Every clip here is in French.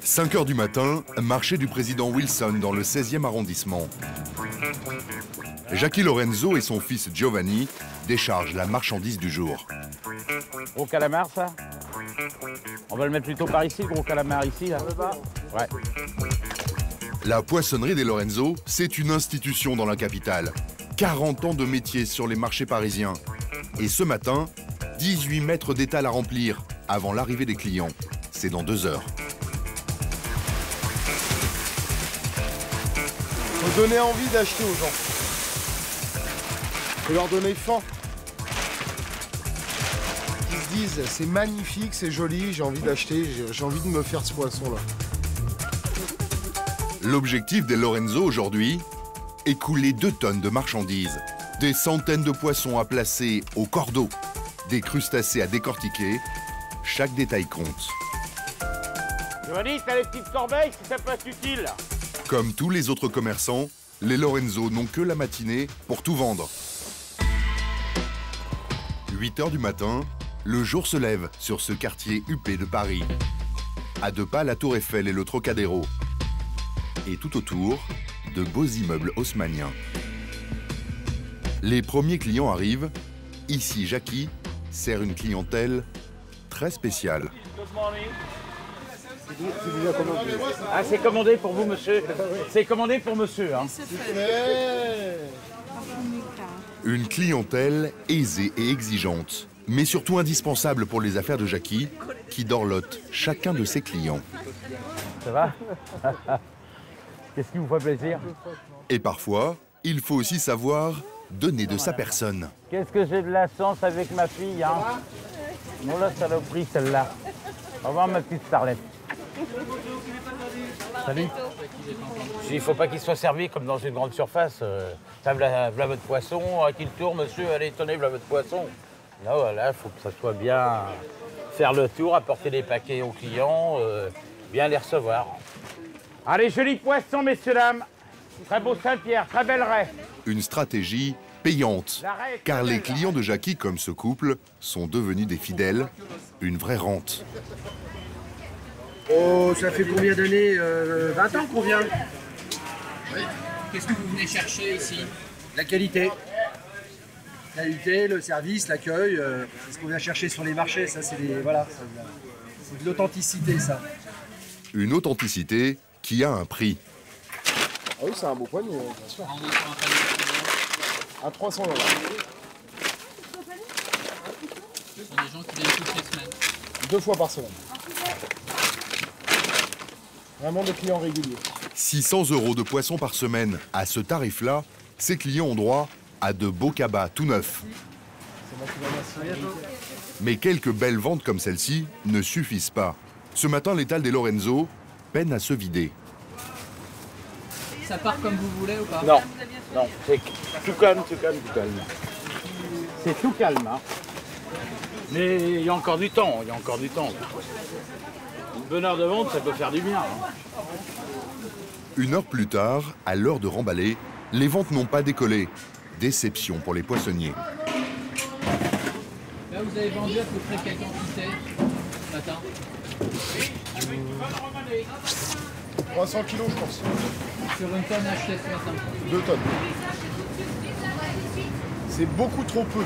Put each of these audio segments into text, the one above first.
5 h du matin, marché du président Wilson dans le 16e arrondissement. Jackie Lorenzo et son fils Giovanni déchargent la marchandise du jour. Gros calamar, ça? On va le mettre plutôt par ici, le gros calamar, ici, là? Ouais. La poissonnerie des Lorenzo, c'est une institution dans la capitale. 40 ans de métier sur les marchés parisiens. Et ce matin, 18 mètres d'étal à remplir avant l'arrivée des clients. C'est dans 2 heures. Faut donner envie d'acheter aux gens. Faut leur donner faim. Ils se disent, c'est magnifique, c'est joli, j'ai envie d'acheter, j'ai envie de me faire ce poisson-là. L'objectif des Lorenzo aujourd'hui, écouler 2 tonnes de marchandises. Des centaines de poissons à placer au cordeau, des crustacés à décortiquer. Chaque détail compte. Giovanni, t'as les petites corbeilles si ça peut être utile. Comme tous les autres commerçants, les Lorenzo n'ont que la matinée pour tout vendre. 8 h du matin, le jour se lève sur ce quartier huppé de Paris. À 2 pas, la Tour Eiffel et le Trocadéro. Et tout autour, de beaux immeubles haussmanniens. Les premiers clients arrivent. Ici, Jackie sert une clientèle très spéciale. Ah, c'est commandé pour vous, monsieur. C'est commandé pour monsieur, hein. Une clientèle aisée et exigeante, mais surtout indispensable pour les affaires de Jackie, qui dorlote chacun de ses clients. Ça va? Qu'est-ce qui vous fait plaisir? Et parfois, il faut aussi savoir donner de sa personne. Qu'est-ce que j'ai de la chance avec ma fille, hein? Non, la saloperie, celle-là. Au revoir, ma petite starlette. Salut. Il faut pas qu'il soit servi comme dans une grande surface. Ça, voilà votre poisson, à qui le tour, monsieur, allez, tenez, voilà votre poisson. Là, voilà, il faut que ça soit bien... Faire le tour, apporter les paquets aux clients, bien les recevoir. Allez, joli poisson, messieurs, dames. Très beau Saint-Pierre, très belle raie. Une stratégie payante, car les clients de Jackie, comme ce couple, sont devenus des fidèles, une vraie rente. Oh, ça fait combien d'années 20 ans qu'on vient. Oui. Qu'est-ce que vous venez chercher ici? La qualité. La qualité, le service, l'accueil, c'est ce qu'on vient chercher sur les marchés. Ça, c'est voilà, c'est de l'authenticité, ça. Une authenticité qui a un prix. Ah oui, c'est un beau poignet, bien sûr. À 300 €. Ce sont des gens qui viennent toutes les semaines. 2 fois par semaine. Vraiment des clients réguliers. 600 € de poisson par semaine. À ce tarif-là, ces clients ont droit à de beaux cabas tout neufs. Mais quelques belles ventes comme celle-ci ne suffisent pas. Ce matin, l'étal des Lorenzo peine à se vider. Ça part comme vous voulez ou pas? Non, non, c'est tout calme, tout calme, tout calme. C'est tout calme, hein. Mais il y a encore du temps, il y a encore du temps. Une bonne heure de vente, ça peut faire du bien. Hein. 1 heure plus tard, à l'heure de remballer, les ventes n'ont pas décollé. Déception pour les poissonniers. Là, vous avez vendu à peu près quelle quantité ce matin? 300 kilos, je pense. Sur une tonne achetée ce matin? 2 tonnes. C'est beaucoup trop peu.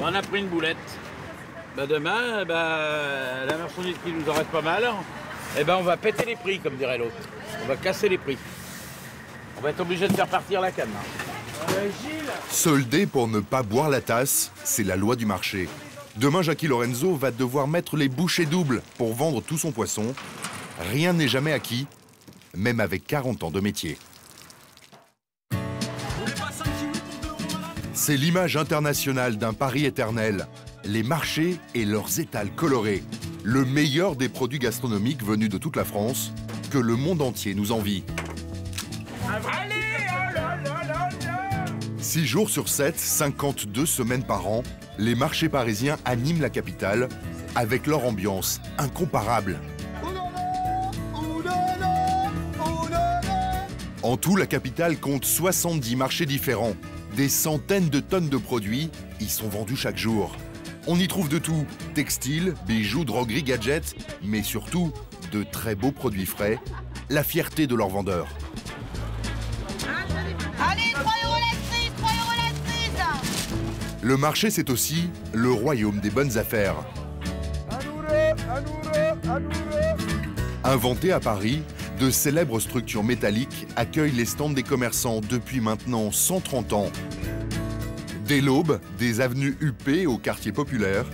On a pris une boulette. Demain, la marchandise qui nous en reste pas mal, on va péter les prix, comme dirait l'autre. On va casser les prix. On va être obligé de faire partir la canne. Solder pour ne pas boire la tasse, c'est la loi du marché. Demain, Jackie Lorenzo va devoir mettre les bouchées doubles pour vendre tout son poisson. Rien n'est jamais acquis, même avec 40 ans de métier. C'est l'image internationale d'un Paris éternel. Les marchés et leurs étals colorés. Le meilleur des produits gastronomiques venus de toute la France, que le monde entier nous envie. 6 jours sur 7, 52 semaines par an, les marchés parisiens animent la capitale avec leur ambiance incomparable. En tout, la capitale compte 70 marchés différents. Des centaines de tonnes de produits y sont vendus chaque jour. On y trouve de tout, textiles, bijoux, drogueries, gadgets, mais surtout de très beaux produits frais, la fierté de leurs vendeurs. Allez, 3 € la prise, 3 € la prise. Le marché, c'est aussi le royaume des bonnes affaires. Inventé à Paris, de célèbres structures métalliques accueillent les stands des commerçants depuis maintenant 130 ans. Dès l'aube, des avenues huppées au quartier populaire,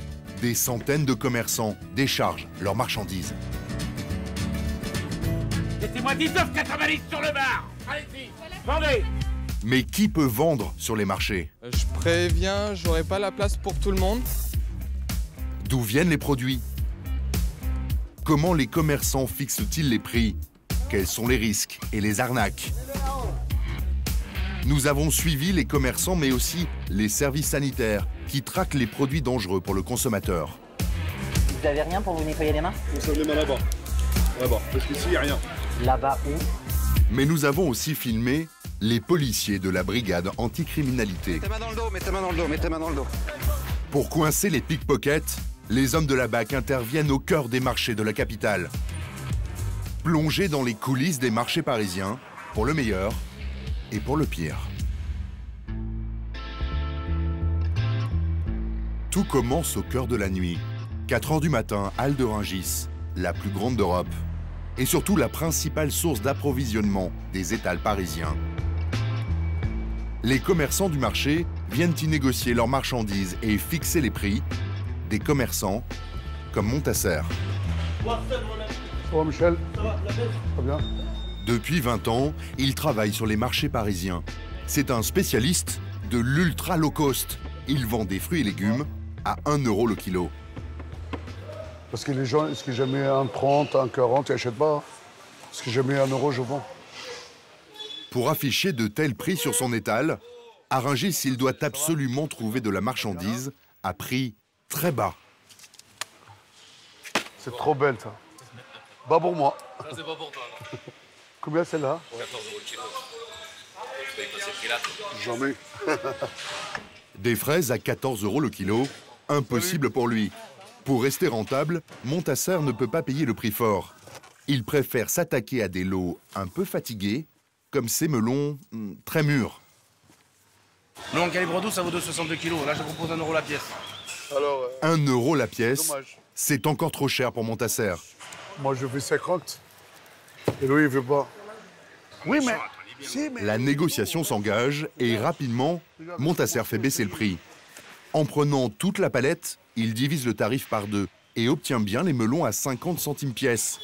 des centaines de commerçants déchargent leurs marchandises. Mettez-moi 19,90 sur le bar. Allez-y, vendez. Mais qui peut vendre sur les marchés? Je préviens, j'aurai pas la place pour tout le monde. D'où viennent les produits? Comment les commerçants fixent-ils les prix? Quels sont les risques et les arnaques? Nous avons suivi les commerçants, mais aussi les services sanitaires qui traquent les produits dangereux pour le consommateur. Vous avez rien pour vous nettoyer les mains? On se lave les mains là-bas. Là-bas, parce qu'ici, il n'y a rien. Là-bas où? Mais nous avons aussi filmé les policiers de la brigade anticriminalité. Mettez main dans le dos, mettez main dans le dos, mettez main dans le dos. Pour coincer les pickpockets, les hommes de la BAC interviennent au cœur des marchés de la capitale. Plongés dans les coulisses des marchés parisiens, pour le meilleur et pour le pire. Tout commence au cœur de la nuit. 4 h du matin, Halles de Rungis, la plus grande d'Europe, et surtout la principale source d'approvisionnement des étals parisiens. Les commerçants du marché viennent y négocier leurs marchandises et fixer les prix des commerçants comme Montasser. Ça va, Michel? Ça va, très bien. Depuis 20 ans, il travaille sur les marchés parisiens. C'est un spécialiste de l'ultra low cost. Il vend des fruits et légumes à 1 € le kilo. Parce que les gens, est-ce que j'ai mis 1,30, 1,40, ils n'achètent pas. Est-ce que j'ai mis 1 €, je vends. Pour afficher de tels prix sur son étal, à Rungis, il doit absolument trouver de la marchandise à prix très bas. C'est trop belle, ça. Pas pour moi. Ça, c'est pas pour toi. Combien celle-là? 14 € le kilo. Tu vas y passer prix là. Jamais. Des fraises à 14 € le kilo, impossible pour lui. Pour rester rentable, Montasser ne peut pas payer le prix fort. Il préfère s'attaquer à des lots un peu fatigués, comme ces melons très mûrs. Melon calibre 12, ça vaut 2,62 kg. Là, je propose 1 € la pièce. Alors, 1 € la pièce, dommage. c'est encore trop cher pour Montasser. Moi, je fais 50. Et lui, il veut pas. Oui, mais... Si, mais... La négociation s'engage et rapidement, Montasser fait baisser le prix. En prenant toute la palette, il divise le tarif par 2 et obtient bien les melons à 50 centimes pièce.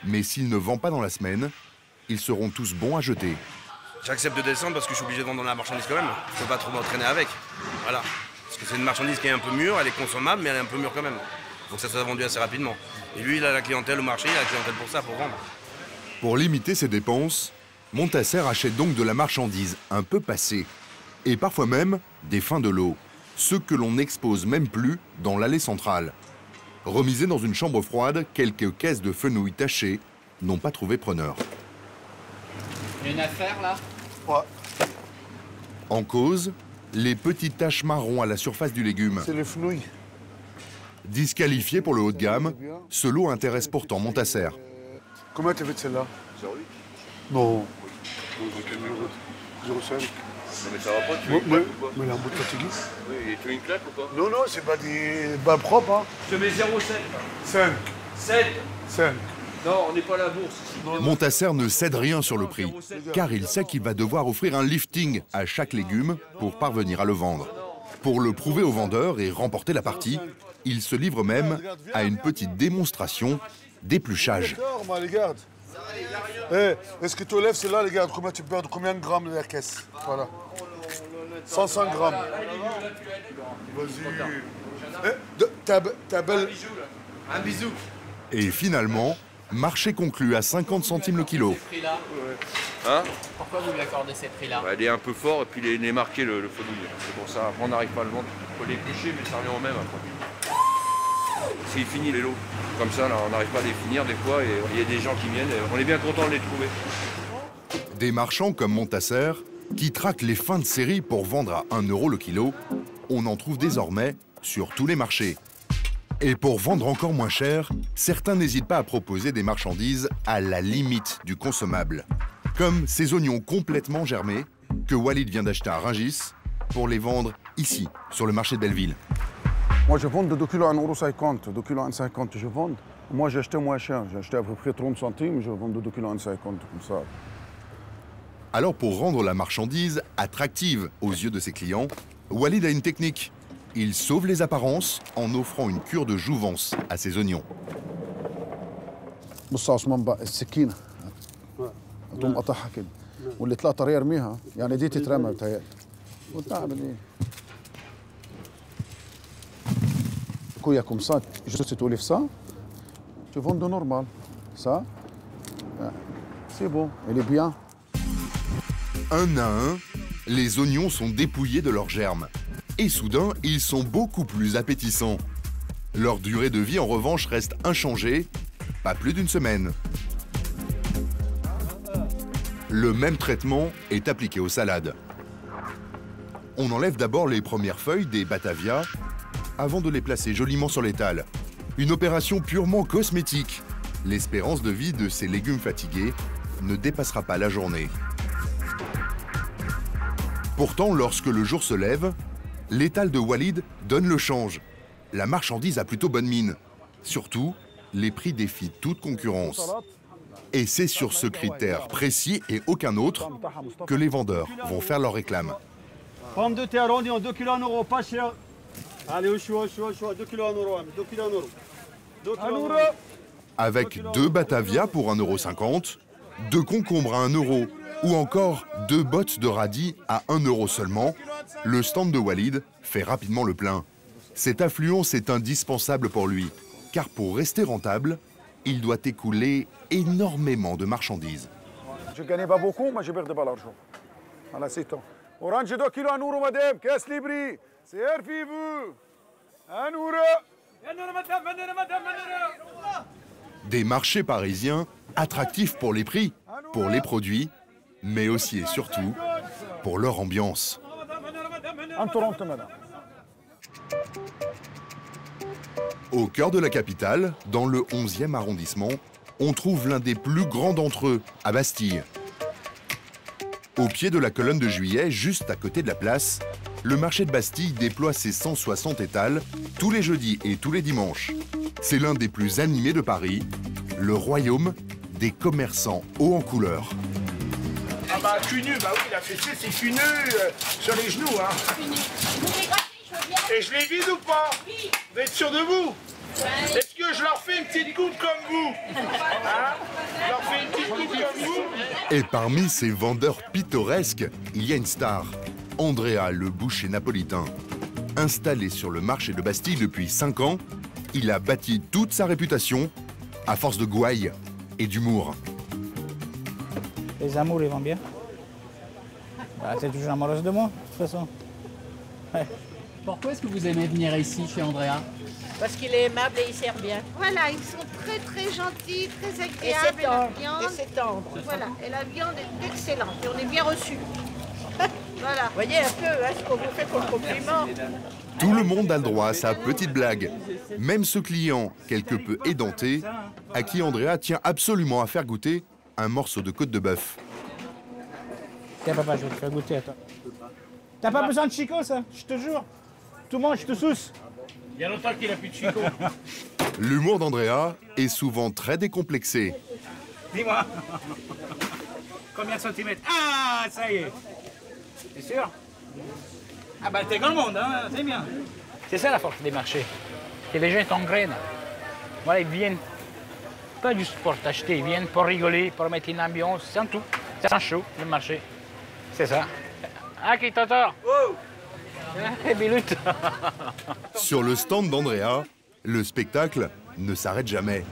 Mais s'il ne vend pas dans la semaine, ils seront tous bons à jeter. J'accepte de descendre parce que je suis obligé de vendre dans la marchandise quand même. Je peux pas trop m'entraîner avec. Voilà. Parce que c'est une marchandise qui est un peu mûre, elle est consommable, mais elle est un peu mûre quand même. Donc ça soit vendu assez rapidement. Et lui, il a la clientèle au marché, il a la clientèle pour ça, pour vendre. Pour limiter ses dépenses, Montasser achète donc de la marchandise un peu passée. Et parfois même des fins de lot. Ceux que l'on n'expose même plus dans l'allée centrale. Remisés dans une chambre froide, quelques caisses de fenouil tachées n'ont pas trouvé preneur. Il y a une affaire là? Ouais, En cause, les petites taches marron à la surface du légume. c'est les fenouilles. Disqualifié pour le haut de gamme, ce lot intéresse pourtant Montasser. Combien t'as fait de celle-là? 0,8. Non. 0,5. Non, mais ça va pas, tu veux une claque ou pas? Mais la bout de fatigué. Oui, et tu veux une claque ou pas? Non, non, c'est pas des bas propres, hein. Je mets 0,7. 5. 7. 5. Non, on n'est pas à la bourse ici. Montasser ne cède rien sur le prix, car il sait qu'il va devoir offrir un lifting à chaque légume pour parvenir à le vendre. Pour le prouver aux vendeurs et remporter la partie, il se livre même à une petite démonstration d'épluchage. Moi, regarde. Eh, est-ce que tu lèves celle-là, regarde, combien tu perds, combien de grammes de la caisse? Voilà. 105 grammes. Vas-y. Eh, ta belle... Un bisou. Et finalement, marché conclu à 50 centimes le kilo. Ces prix-là, Hein? pourquoi vous lui accordez ces prix-là? Bah, il est un peu fort et puis il est marqué le fenouil. C'est pour ça, après on n'arrive pas à le vendre. Il faut l'éplucher, mais ça revient au même après. C'est fini les lots. Comme ça, là, on n'arrive pas à les finir des fois et il y a des gens qui viennent et on est bien content de les trouver. Des marchands comme Montasser, qui traquent les fins de série pour vendre à 1 € le kilo, on en trouve désormais sur tous les marchés. Et pour vendre encore moins cher, certains n'hésitent pas à proposer des marchandises à la limite du consommable. Comme ces oignons complètement germés que Walid vient d'acheter à Rungis pour les vendre ici, sur le marché de Belleville. Moi, je vends de 2 kg à 1,50 €, 2 kg à 1,50 €, je vends. Moi, j'ai acheté moins cher. J'ai acheté à peu près 30 centimes, je vends de 2 kg à 1,50 € comme ça. Alors, pour rendre la marchandise attractive aux yeux de ses clients, Walid a une technique. Il sauve les apparences en offrant une cure de jouvence à ses oignons. بص يا عثمان بقى السكينه تقوم قطعها كده واللي طلع طريه ارميها يعني دي تترمى بتهيألي وانت اعمل ايه؟ كويا كوم سا juste tu lèves ça tu vends de normal ça c'est bon il est bien. Un à un, les oignons sont dépouillés de leurs germes. Et soudain, ils sont beaucoup plus appétissants. Leur durée de vie, en revanche, reste inchangée, pas plus d'une semaine. Le même traitement est appliqué aux salades. On enlève d'abord les premières feuilles des Batavia avant de les placer joliment sur l'étal. Une opération purement cosmétique. L'espérance de vie de ces légumes fatigués ne dépassera pas la journée. Pourtant, lorsque le jour se lève, l'étal de Walid donne le change. La marchandise a plutôt bonne mine. Surtout, les prix défient toute concurrence. Et c'est sur ce critère précis et aucun autre que les vendeurs vont faire leur réclame. Pommes de terre, on dit 2 kg à 1 €, pas cher. Allez, au choix, 2 kg à 1 €, 2 kg à 1 €. 2 kg à 1 €. Avec 2 Batavia pour 1,50 €, 2 concombres à 1 € ou encore 2 bottes de radis à 1 € seulement, le stand de Walid fait rapidement le plein. Cette affluence est indispensable pour lui, car pour rester rentable, il doit écouler énormément de marchandises. Je ne gagne pas beaucoup, mais je perds pas l'argent. Voilà, c'est tout. Orange 2 kg à 1 €, madame, casse les prix. C'est RFV. 1 €. Des marchés parisiens attractifs pour les prix, pour les produits, mais aussi et surtout pour leur ambiance. Au cœur de la capitale, dans le 11e arrondissement, on trouve l'un des plus grands d'entre eux, à Bastille. Au pied de la colonne de Juillet, juste à côté de la place, le marché de Bastille déploie ses 160 étals tous les jeudis et tous les dimanches. C'est l'un des plus animés de Paris, le royaume des commerçants hauts en couleur. Ah bah cul nu, bah oui, la fessée c'est cul nu sur les genoux, hein. Et je les vide ou pas? Oui. Vous êtes sûr de vous? Ouais. Est-ce que je leur fais une petite coupe comme vous? Hein? Je leur fais une petite coupe comme vous? Et parmi ces vendeurs pittoresques, il y a une star, Andrea, le boucher napolitain. Installé sur le marché de Bastille depuis 5 ans, il a bâti toute sa réputation à force de gouaille et d'humour. Les amours, ils vont bien. Bah, c'est toujours amoureuse de moi, de toute façon. Ouais. Pourquoi est-ce que vous aimez venir ici chez Andrea? Parce qu'il est aimable et il sert bien. Voilà, ils sont très très gentils, très agréables. Et la viande, c'est tendre. Voilà, et la viande est excellente et on est bien reçus. Voilà. Vous voyez un peu hein, ce qu'on vous fait comme compliment. Tout le monde a le droit à sa petite blague. Même ce client, quelque peu édenté, à qui Andrea tient absolument à faire goûter un morceau de côte de bœuf. Tiens papa, je vais te faire goûter, attends. T'as pas besoin de Chico, ça, je te jure. Tout mange, je te souce. Il y a longtemps qu'il a plus de Chico. L'humour d'Andrea est souvent très décomplexé. Dis-moi. Combien de centimètres? Ah, ça y est. C'est sûr? Ah bah t'es grand le monde, hein, c'est bien. C'est ça la force des marchés. Que les gens t'engrainent. Voilà, ils viennent pas juste pour t'acheter, ils viennent pour rigoler, pour mettre une ambiance, c'est un tout. C'est un show, le marché. C'est ça. Ah, qui t'entend? Oh! Biloute. Sur le stand d'Andrea, le spectacle ne s'arrête jamais.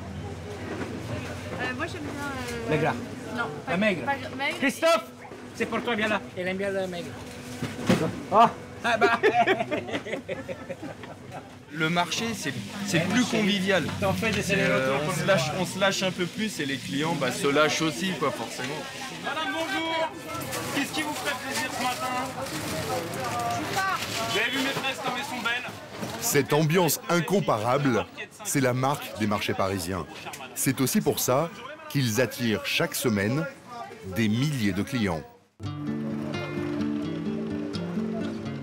Moi j'aime bien... Le gras. Non, la maigre. Maigre. Christophe, c'est pour toi, viens là. Elle aime bien la maigre. Oh. Ah bah. Le marché, c'est plus convivial. On se lâche un peu plus et les clients se lâchent aussi, quoi, forcément. Madame, bonjour. Qu'est-ce qui vous ferait plaisir ce matin? Vous avez vu mes tresses comme elles sont belles? Cette ambiance incomparable, c'est la marque des marchés parisiens. C'est aussi pour ça qu'ils attirent chaque semaine des milliers de clients.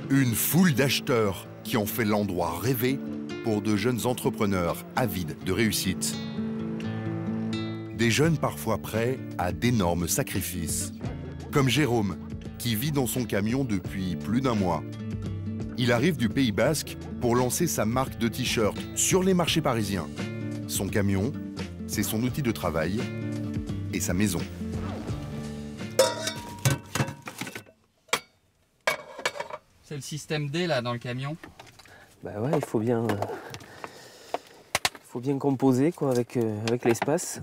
Une foule d'acheteurs qui en fait l'endroit rêvé pour de jeunes entrepreneurs avides de réussite. Des jeunes parfois prêts à d'énormes sacrifices. Comme Jérôme, qui vit dans son camion depuis plus d'1 mois. Il arrive du Pays Basque pour lancer sa marque de t-shirts sur les marchés parisiens. Son camion, c'est son outil de travail et sa maison. C'est le système D là dans le camion. Bah ouais, il faut bien composer quoi avec l'espace.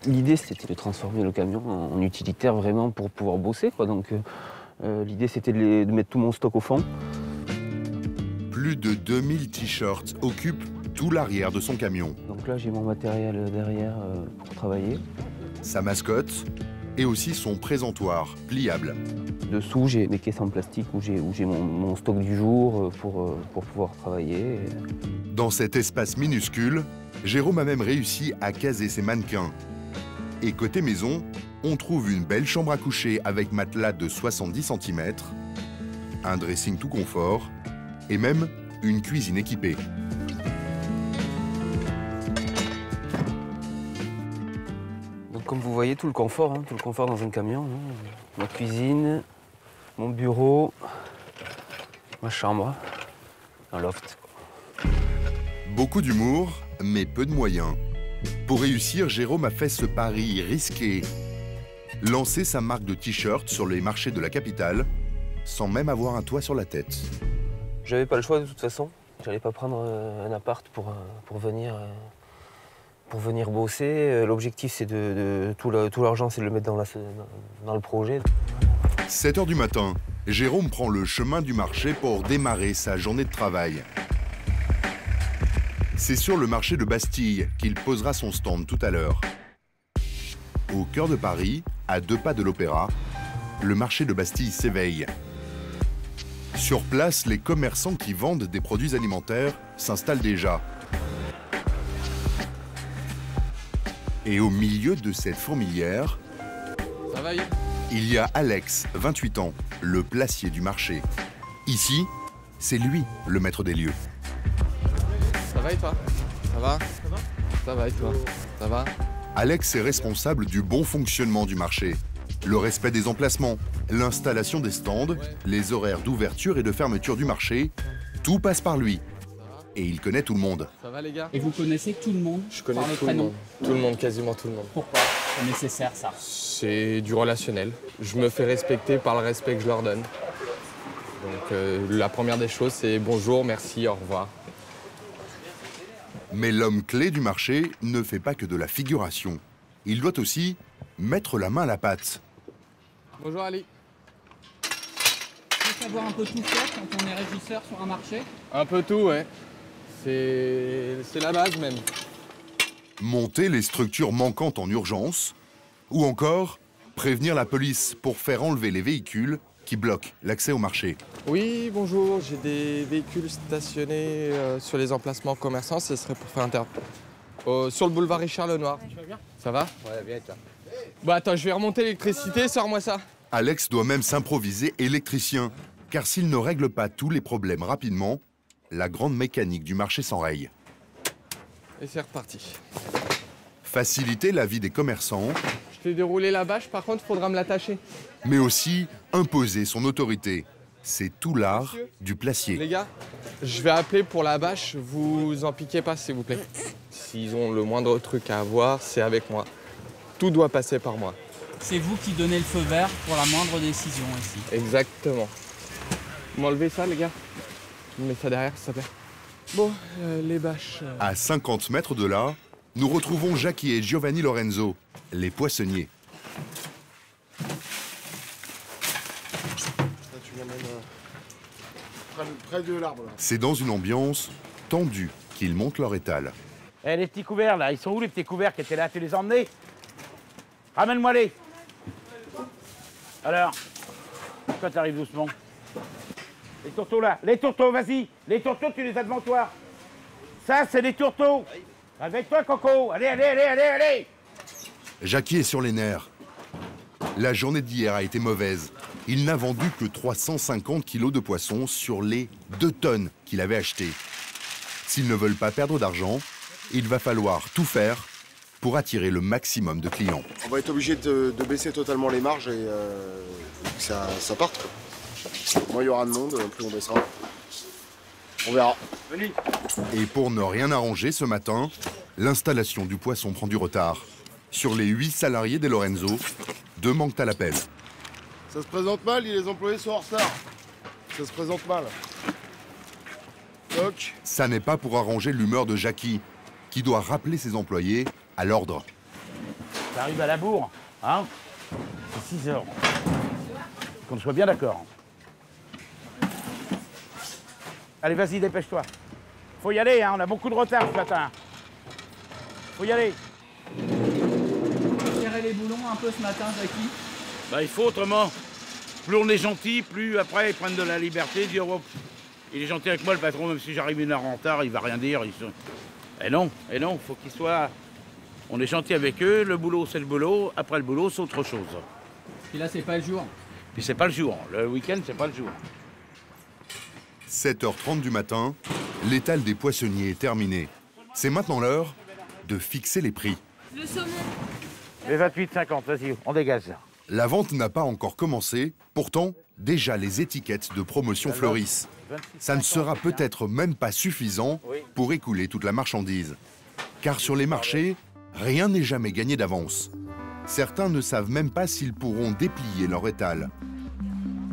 L'idée c'était de transformer le camion en utilitaire vraiment pour pouvoir bosser quoi. Donc l'idée c'était de mettre tout mon stock au fond. Plus de 2000 t-shirts occupent tout l'arrière de son camion. Donc là j'ai mon matériel derrière pour travailler. Sa mascotte et aussi son présentoir pliable. Dessous j'ai des caisses en plastique où j'ai mon stock du jour pour pouvoir travailler. Dans cet espace minuscule, Jérôme a même réussi à caser ses mannequins. Et côté maison, on trouve une belle chambre à coucher avec matelas de 70 cm, un dressing tout confort et même une cuisine équipée. Donc comme vous voyez, tout le confort dans un camion. Ma cuisine, mon bureau, ma chambre, un loft. Beaucoup d'humour, mais peu de moyens. Pour réussir, Jérôme a fait ce pari risqué. Lancer sa marque de t-shirts sur les marchés de la capitale, sans même avoir un toit sur la tête. J'avais pas le choix de toute façon. J'allais pas prendre un appart pour venir bosser. L'objectif, c'est tout l'argent, c'est de le mettre dans le projet. 7 h du matin, Jérôme prend le chemin du marché pour démarrer sa journée de travail. C'est sur le marché de Bastille qu'il posera son stand tout à l'heure. Au cœur de Paris, à 2 pas de l'Opéra, le marché de Bastille s'éveille. Sur place, les commerçants qui vendent des produits alimentaires s'installent déjà. Et au milieu de cette fourmilière, il y a Alex, 28 ans, le placier du marché. Ici, c'est lui le maître des lieux. Ça va et toi? Ça va? Ça va et toi? Ça va? Alex est responsable du bon fonctionnement du marché. Le respect des emplacements, l'installation des stands, les horaires d'ouverture et de fermeture du marché, tout passe par lui. Et il connaît tout le monde. Ça va les gars? Et vous connaissez tout le monde? Je connais tout le monde. Tout le monde, quasiment tout le monde. Pourquoi c'est nécessaire ça? C'est du relationnel. Je me fais respecter par le respect que je leur donne. Donc la première des choses, c'est bonjour, merci, au revoir. Mais l'homme clé du marché ne fait pas que de la figuration. Il doit aussi mettre la main à la pâte. Bonjour Ali. Il faut savoir un peu tout faire quand on est régisseur sur un marché? Un peu tout, ouais. C'est la base même. Monter les structures manquantes en urgence, ou encore prévenir la police pour faire enlever les véhicules qui bloquent l'accès au marché. Oui, bonjour, j'ai des véhicules stationnés sur les emplacements commerçants, ce serait pour faire sur le boulevard Richard Lenoir. Tu vas bien? Ça va? Ouais, bien, toi. Bon, attends, je vais remonter l'électricité, sors-moi ça. Alex doit même s'improviser électricien, car s'il ne règle pas tous les problèmes rapidement, la grande mécanique du marché s'enraye. Et c'est reparti. Faciliter la vie des commerçants. Je t'ai déroulé la bâche, par contre, il faudra me l'attacher. Mais aussi imposer son autorité. C'est tout l'art du placier. Les gars, je vais appeler pour la bâche, vous en piquez pas, s'il vous plaît. S'ils ont le moindre truc à avoir, c'est avec moi. Tout doit passer par moi. C'est vous qui donnez le feu vert pour la moindre décision ici. Exactement. Vous m'enlevez ça, les gars? Je me mets ça derrière, s'il te plaît. Bon, les bâches... À 50 mètres de là, nous retrouvons Jackie et Giovanni Lorenzo, les poissonniers. Près de l'arbre, là. C'est dans une ambiance tendue qu'ils montent leur étal. Eh, les petits couverts, là, ils sont où les petits couverts qui étaient là? Tu les as emmenés? Ramène-moi-les. Alors, pourquoi t'arrives doucement? Les tourteaux là, les tourteaux, vas-y. Les tourteaux, tu les as devant toi. Ça, c'est des tourteaux. Avec toi, Coco. Allez, allez, allez, allez, allez. Jackie est sur les nerfs. La journée d'hier a été mauvaise. Il n'a vendu que 350 kilos de poissons sur les 2 tonnes qu'il avait achetées. S'ils ne veulent pas perdre d'argent, il va falloir tout faire pour attirer le maximum de clients. On va être obligé de baisser totalement les marges et que ça parte, quoi. Moins il y aura de monde, plus on baissera. On verra. Et pour ne rien arranger ce matin, l'installation du poisson prend du retard. Sur les 8 salariés des Lorenzo, 2 manquent à l'appel. Ça se présente mal, les employés sont en retard. Ça se présente mal. Toc. Ça n'est pas pour arranger l'humeur de Jackie, qui doit rappeler ses employés à l'ordre. Ça arrive à la bourre, hein? C'est 6 heures. Qu'on soit bien d'accord. Allez, vas-y, dépêche-toi. Faut y aller, hein, on a beaucoup de retard ce matin. Faut y aller. Serrer les boulons un peu ce matin, Jackie. Bah, il faut autrement. Plus on est gentil, plus après ils prennent de la liberté, dire oh, il est gentil avec moi le patron, même si j'arrive une heure en retard, il va rien dire. Et non, faut qu'il soit. On est gentil avec eux, le boulot c'est le boulot, après le boulot c'est autre chose. Et là c'est pas le jour. Puis c'est pas le jour, le week-end c'est pas le jour. 7h30 du matin, l'étal des poissonniers est terminé. C'est maintenant l'heure de fixer les prix. Le saumon. Les 28,50, vas-y, on dégage. La vente n'a pas encore commencé, pourtant, déjà les étiquettes de promotion fleurissent. Ça ne sera peut-être même pas suffisant pour écouler toute la marchandise. Car sur les marchés, rien n'est jamais gagné d'avance. Certains ne savent même pas s'ils pourront déplier leur étal.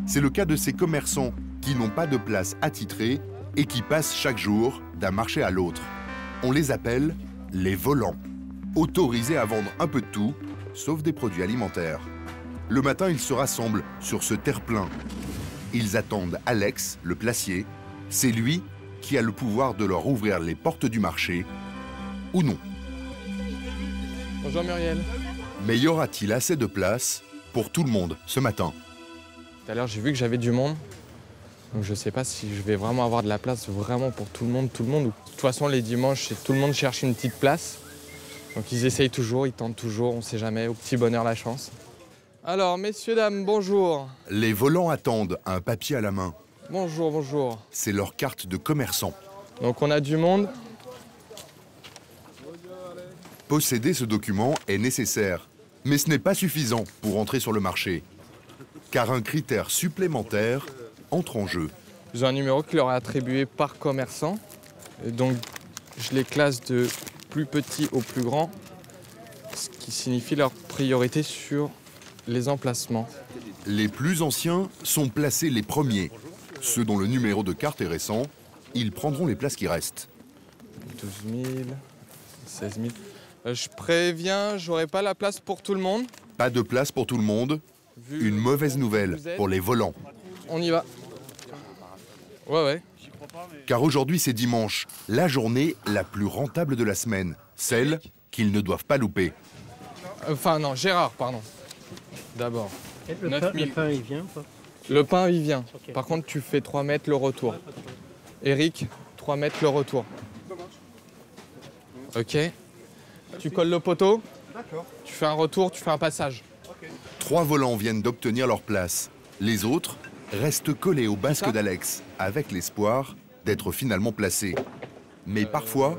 C'est le cas de ces commerçants qui n'ont pas de place attitrée et qui passent chaque jour d'un marché à l'autre. On les appelle les volants, autorisés à vendre un peu de tout, sauf des produits alimentaires. Le matin, ils se rassemblent sur ce terre-plein. Ils attendent Alex, le placier. C'est lui qui a le pouvoir de leur ouvrir les portes du marché, ou non. Bonjour Muriel. Mais y aura-t-il assez de place pour tout le monde ce matin? Tout à l'heure, j'ai vu que j'avais du monde. Donc je ne sais pas si je vais vraiment avoir de la place vraiment pour tout le monde. De toute façon, les dimanches, tout le monde cherche une petite place. Donc ils essayent toujours, ils tentent toujours, on ne sait jamais, au petit bonheur la chance. Alors, messieurs, dames, bonjour. Les volants attendent un papier à la main. Bonjour, bonjour. C'est leur carte de commerçant. Donc on a du monde. Posséder ce document est nécessaire, mais ce n'est pas suffisant pour entrer sur le marché. Car un critère supplémentaire entre en jeu. Ils ont un numéro qui leur est attribué par commerçant. Et donc, je les classe de plus petit au plus grand, ce qui signifie leur priorité sur les emplacements. Les plus anciens sont placés les premiers. Ceux dont le numéro de carte est récent, ils prendront les places qui restent. 12 000, 16 000. Je préviens, j'aurai pas la place pour tout le monde. Pas de place pour tout le monde. Une mauvaise nouvelle pour les volants. On y va. Ouais. Car aujourd'hui, c'est dimanche, la journée la plus rentable de la semaine. Celle qu'ils ne doivent pas louper. Enfin non, Gérard, pardon. D'abord. Le pain, il vient ou pas? Le pain, il vient. Okay. Par contre, tu fais 3 mètres le retour. Eric, 3 mètres le retour. Ok. Tu colles le poteau. D'accord. Tu fais un retour, tu fais un passage. 3 volants viennent d'obtenir leur place. Les autres restent collés au basque d'Alex, avec l'espoir d'être finalement placés. Mais parfois,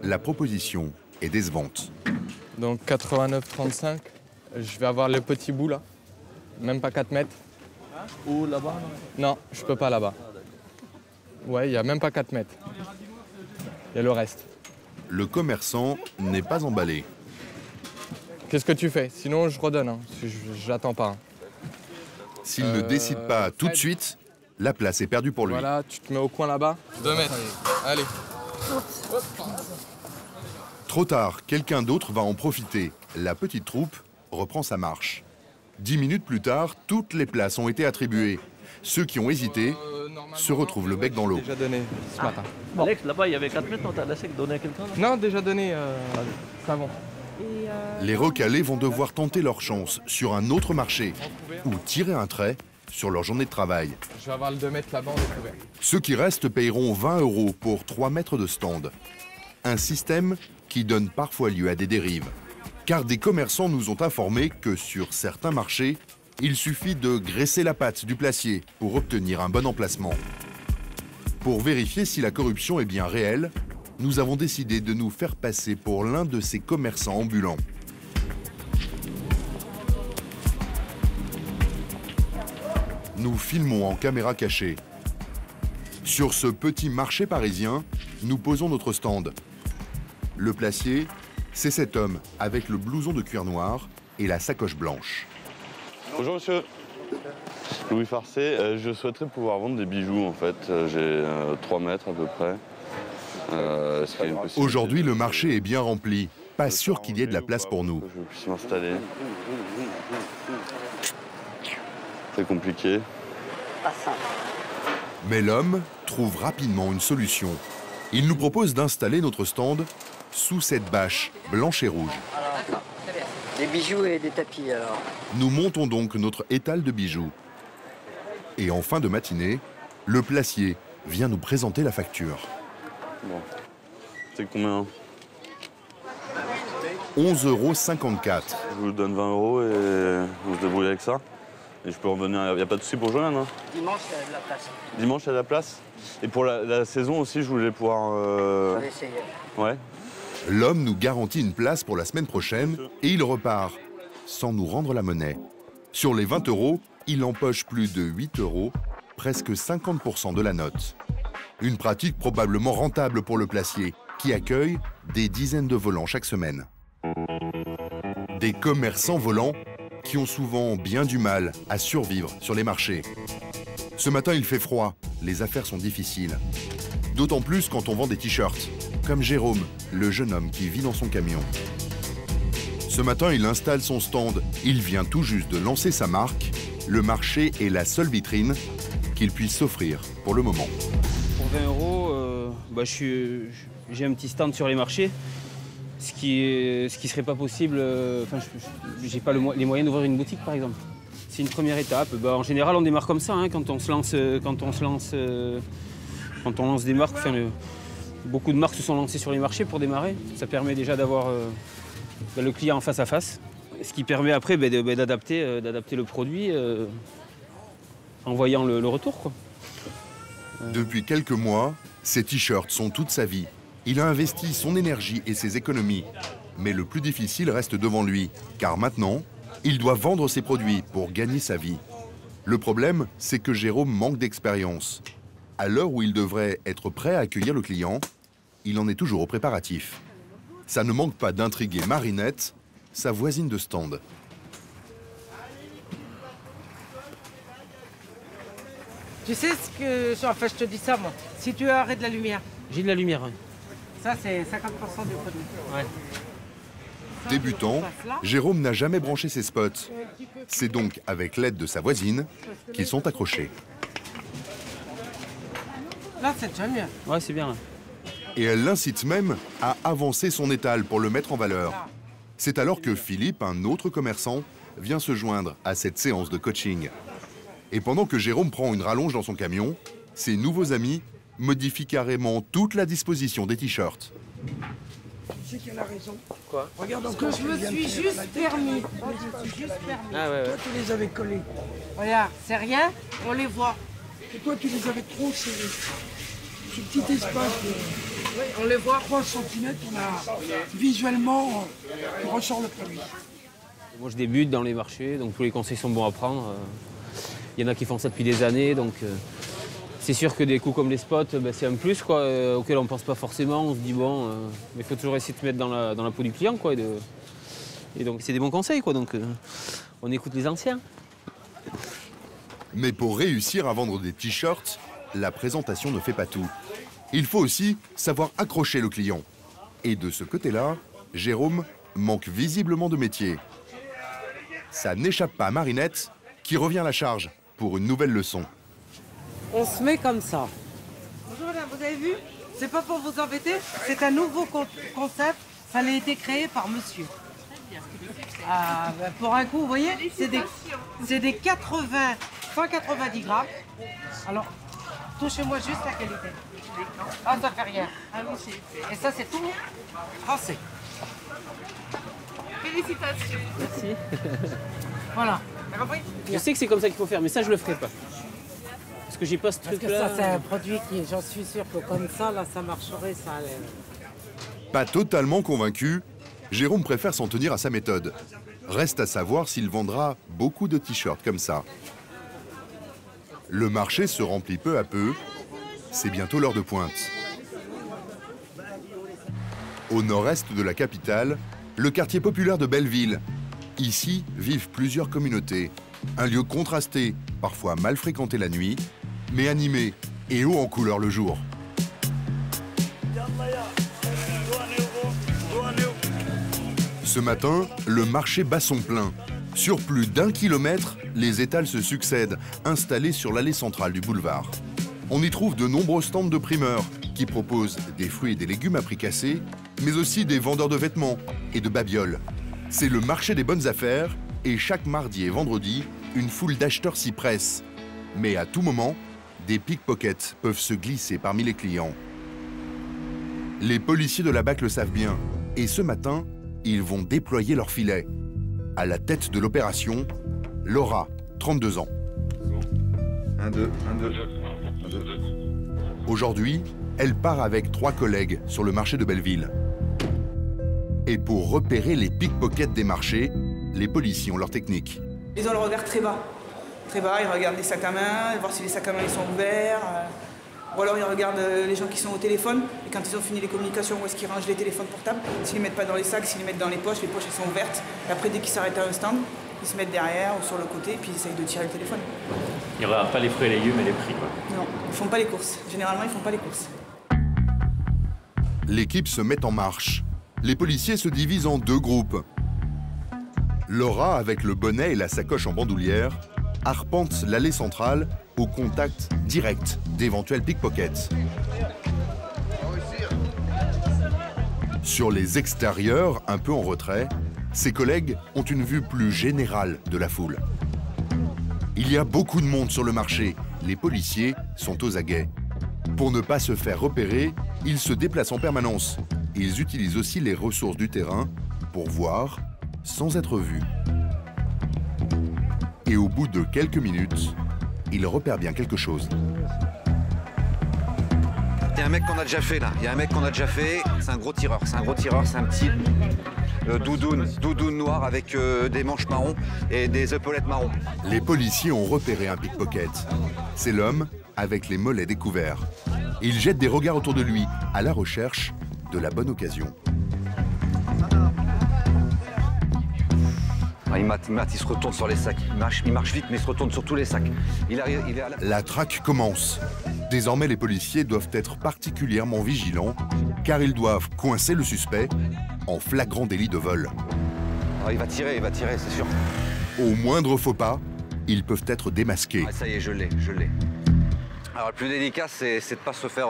la proposition est décevante. Donc 89,35. Je vais avoir le petit bout là. Même pas 4 mètres. Ou là-bas? Non, je peux pas là-bas. Ouais, il n'y a même pas 4 mètres. Il y a le reste. Le commerçant n'est pas emballé. Qu'est-ce que tu fais? Sinon, je redonne. Hein. J'attends pas. Hein. S'il ne décide pas tout de suite, la place est perdue pour lui. Voilà, tu te mets au coin là-bas. 2 mètres. Allez. Trop tard, quelqu'un d'autre va en profiter. La petite troupe reprend sa marche. 10 minutes plus tard, toutes les places ont été attribuées. Ceux qui ont hésité se retrouvent le bec dans l'eau. Déjà donné ce matin. Bon. Alex, là-bas, il y avait 4 mètres, non? T'as laissé donner à quelqu'un? Non, déjà donné. Ça va. Les recalés vont devoir tenter leur chance sur un autre marché ou tirer un trait sur leur journée de travail. Je vais avoir le 2 mètres là-bas en découvert. Ceux qui restent paieront 20 € pour 3 mètres de stand. Un système qui donne parfois lieu à des dérives. Car des commerçants nous ont informé que sur certains marchés, il suffit de graisser la patte du placier pour obtenir un bon emplacement. Pour vérifier si la corruption est bien réelle, nous avons décidé de nous faire passer pour l'un de ces commerçants ambulants. Nous filmons en caméra cachée. Sur ce petit marché parisien, nous posons notre stand. Le placier, c'est cet homme avec le blouson de cuir noir et la sacoche blanche. Bonjour monsieur. Louis Farcé, je souhaiterais pouvoir vendre des bijoux en fait. J'ai 3 mètres à peu près. Aujourd'hui, le marché est bien rempli. Pas sûr qu'il y ait de la place pour nous. Je puisse m'installer. C'est compliqué. Mais l'homme trouve rapidement une solution. Il nous propose d'installer notre stand sous cette bâche blanche et rouge. Des bijoux et des tapis alors. Nous montons donc notre étal de bijoux. Et en fin de matinée, le placier vient nous présenter la facture. Bon. C'est combien? 11,54 €. Je vous donne 20 € et on se débrouille avec ça. Et je peux revenir, il n'y a pas de souci pour Joanne, hein? Dimanche, il y a de la place. Dimanche, il y a de la place. Et pour la saison aussi, je voulais pouvoir... On va essayer. Ouais. L'homme nous garantit une place pour la semaine prochaine et il repart, sans nous rendre la monnaie. Sur les 20 €, il empoche plus de 8 €, presque 50% de la note. Une pratique probablement rentable pour le placier, qui accueille des dizaines de volants chaque semaine. Des commerçants volants qui ont souvent bien du mal à survivre sur les marchés. Ce matin, il fait froid, les affaires sont difficiles. D'autant plus quand on vend des t-shirts, comme Jérôme, le jeune homme qui vit dans son camion. Ce matin, il installe son stand. Il vient tout juste de lancer sa marque. Le marché est la seule vitrine qu'il puisse s'offrir pour le moment. Pour 20 €, j'ai un petit stand sur les marchés, ce qui serait pas possible. J'ai pas les moyens d'ouvrir une boutique, par exemple. C'est une première étape. En général, on démarre comme ça, hein, quand on lance des marques. Beaucoup de marques se sont lancées sur les marchés pour démarrer. Ça permet déjà d'avoir le client en face à face, ce qui permet après d'adapter le produit en voyant le retour, quoi. Depuis quelques mois, ces t-shirts sont toute sa vie. Il a investi son énergie et ses économies. Mais le plus difficile reste devant lui, car maintenant, il doit vendre ses produits pour gagner sa vie. Le problème, c'est que Jérôme manque d'expérience. À l'heure où il devrait être prêt à accueillir le client, il en est toujours aux préparatifs. Ça ne manque pas d'intriguer Marinette, sa voisine de stand. Tu sais ce que... Enfin, je te dis ça, moi. Si tu arrêtes la lumière. J'ai de la lumière, oui. Ça, c'est 50% du produit. Ouais. Débutant, Jérôme n'a jamais branché ses spots. C'est donc avec l'aide de sa voisine qu'ils sont accrochés. Là, c'est déjà mieux. Ouais, c'est bien, là. Et elle l'incite même à avancer son étal pour le mettre en valeur. C'est alors que Philippe, un autre commerçant, vient se joindre à cette séance de coaching. Et pendant que Jérôme prend une rallonge dans son camion, ses nouveaux amis modifient carrément toute la disposition des t-shirts. Tu sais qu'elle a raison. Quoi? Regarde ce que je me suis juste permis. Ah ouais. Toi, tu les avais collés. Regarde, c'est rien, on les voit. Et toi, tu les avais trop serrés. Ce petit espace de on les voit. 3 cm, on a visuellement, on ressort le produit. Moi, je débute dans les marchés, donc tous les conseils sont bons à prendre. Il y en a qui font ça depuis des années, donc c'est sûr que des coups comme les spots, c'est un plus quoi, auquel on ne pense pas forcément. On se dit bon, mais il faut toujours essayer de se mettre dans la peau du client, quoi. Et donc c'est des bons conseils, quoi. Donc on écoute les anciens. Mais pour réussir à vendre des t-shirts, la présentation ne fait pas tout. Il faut aussi savoir accrocher le client. Et de ce côté-là, Jérôme manque visiblement de métier. Ça n'échappe pas à Marinette, qui revient à la charge pour une nouvelle leçon. On se met comme ça. Bonjour madame, vous avez vu? C'est pas pour vous embêter, c'est un nouveau concept. Ça a été créé par monsieur. Ah, pour un coup, vous voyez, c'est des 80 190 grammes. Alors, touchez-moi juste la qualité. Ah, ça fait rien. Ah oui, et ça, c'est tout français. Félicitations. Merci. Voilà. T'as compris? Je sais que c'est comme ça qu'il faut faire, mais ça, je le ferai pas. Parce que j'ai pas ce truc-là. Parce que ça, c'est un produit qui, j'en suis sûr que comme ça, là, ça marcherait, ça allait. Pas totalement convaincu, Jérôme préfère s'en tenir à sa méthode. Reste à savoir s'il vendra beaucoup de t-shirts comme ça. Le marché se remplit peu à peu. C'est bientôt l'heure de pointe. Au nord-est de la capitale, le quartier populaire de Belleville. Ici vivent plusieurs communautés. Un lieu contrasté, parfois mal fréquenté la nuit, mais animé et haut en couleur le jour. Ce matin, le marché bat son plein. Sur plus d'1 kilomètre, les étals se succèdent, installés sur l'allée centrale du boulevard. On y trouve de nombreux stands de primeurs qui proposent des fruits et des légumes à prix cassés, mais aussi des vendeurs de vêtements et de babioles. C'est le marché des bonnes affaires et chaque mardi et vendredi, une foule d'acheteurs s'y presse. Mais à tout moment, des pickpockets peuvent se glisser parmi les clients. Les policiers de la BAC le savent bien et ce matin, ils vont déployer leur filet. À la tête de l'opération, Laura, 32 ans. 1, 2, 1, 2, 1, 2. Aujourd'hui, elle part avec 3 collègues sur le marché de Belleville. Et pour repérer les pickpockets des marchés, les policiers ont leur technique. Ils ont le regard très bas. Très bas, ils regardent les sacs à main, voir si les sacs à main ils sont ouverts. Ou alors ils regardent les gens qui sont au téléphone. Et quand ils ont fini les communications, où est-ce qu'ils rangent les téléphones portables. S'ils les mettent pas dans les sacs, s'ils les mettent dans les poches elles sont ouvertes. Et après, dès qu'ils s'arrêtent à un stand, ils se mettent derrière ou sur le côté, puis ils essayent de tirer le téléphone. Ils regardent pas les fruits et légumes et les prix, quoi. Non, ils font pas les courses. Généralement, ils font pas les courses. L'équipe se met en marche. Les policiers se divisent en 2 groupes. Laura, avec le bonnet et la sacoche en bandoulière, arpente l'allée centrale au contact direct d'éventuels pickpockets. Sur les extérieurs, un peu en retrait, ses collègues ont une vue plus générale de la foule. Il y a beaucoup de monde sur le marché. Les policiers sont aux aguets. Pour ne pas se faire repérer, ils se déplacent en permanence. Ils utilisent aussi les ressources du terrain pour voir sans être vus. Et au bout de quelques minutes, ils repèrent bien quelque chose. Il y a un mec qu'on a déjà fait là. Il y a un mec qu'on a déjà fait. C'est un gros tireur. C'est un gros tireur. C'est un petit doudoune noir avec des manches marron et des épaulettes marron. Les policiers ont repéré un pickpocket. C'est l'homme avec les mollets découverts. Il jette des regards autour de lui à la recherche de la bonne occasion. Il mate, il se retourne sur les sacs. Il marche vite, mais il se retourne sur tous les sacs. Il est à La traque commence. Désormais, les policiers doivent être particulièrement vigilants, car ils doivent coincer le suspect en flagrant délit de vol. Alors, il va tirer, c'est sûr. Au moindre faux pas, ils peuvent être démasqués. Ah, ça y est, je l'ai. Alors, le plus délicat, c'est de ne pas se faire,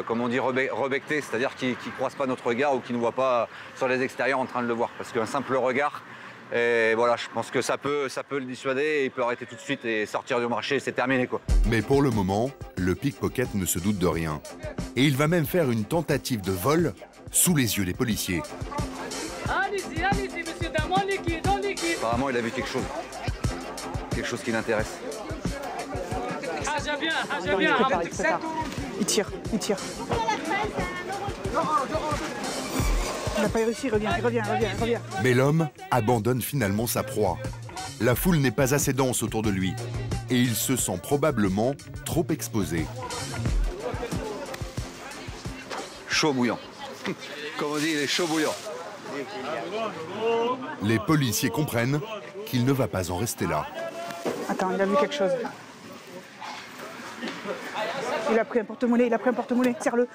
comme on dit, rebecter, c'est-à-dire qu'il ne croise pas notre regard ou qu'il ne nous voit pas sur les extérieurs en train de le voir. Parce qu'un simple regard, et voilà, je pense que ça peut le dissuader et il peut arrêter tout de suite et sortir du marché, c'est terminé, quoi. Mais pour le moment, le pickpocket ne se doute de rien. Et il va même faire une tentative de vol sous les yeux des policiers. Allez-y, monsieur Damon, liquide. Apparemment, il a vu quelque chose qui l'intéresse. Il tire. Il n'a pas réussi, il revient. Mais l'homme abandonne finalement sa proie. La foule n'est pas assez dense autour de lui et il se sent probablement trop exposé. Chaud bouillant. Comme on dit, il est chaud bouillant. Les policiers comprennent qu'il ne va pas en rester là. Attends, il a vu quelque chose. Il a pris un porte-monnaie, Serre-le.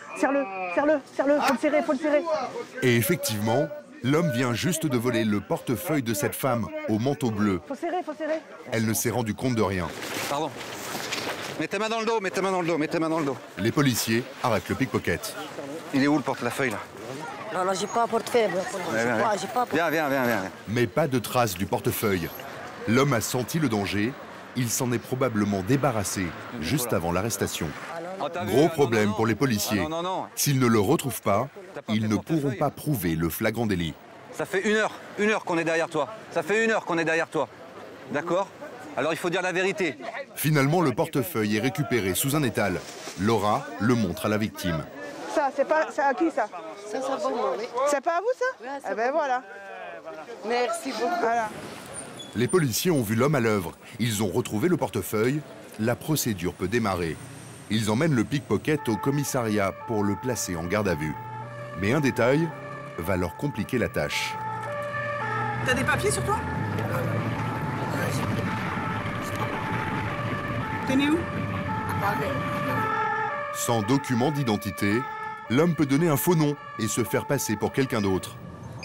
Faut le serrer. Et effectivement, l'homme vient juste de voler le portefeuille de cette femme au manteau bleu. Faut serrer. Elle ne s'est rendue compte de rien. Pardon. Mets ta main dans le dos. Les policiers arrêtent le pickpocket. Il est où le portefeuille là? Non, j'ai pas un portefeuille. Viens. Mais pas de trace du portefeuille. L'homme a senti le danger il s'en est probablement débarrassé juste avant l'arrestation. Gros problème pour les policiers. S'ils ne le retrouvent pas, ils ne pourront pas prouver le flagrant délit. Ça fait une heure qu'on est derrière toi. Ça fait 1 heure qu'on est derrière toi. D'accord? Alors il faut dire la vérité. Finalement, le portefeuille est récupéré sous un étal. Laura le montre à la victime. Ça, c'est à qui ça? Ça va moi, oui. C'est pas à vous ça? Ouais, eh ben voilà. Merci beaucoup. Voilà. Les policiers ont vu l'homme à l'œuvre. Ils ont retrouvé le portefeuille. La procédure peut démarrer. Ils emmènent le pickpocket au commissariat pour le placer en garde à vue. Mais un détail va leur compliquer la tâche. T'as des papiers sur toi? T'es né où? Sans document d'identité, l'homme peut donner un faux nom et se faire passer pour quelqu'un d'autre.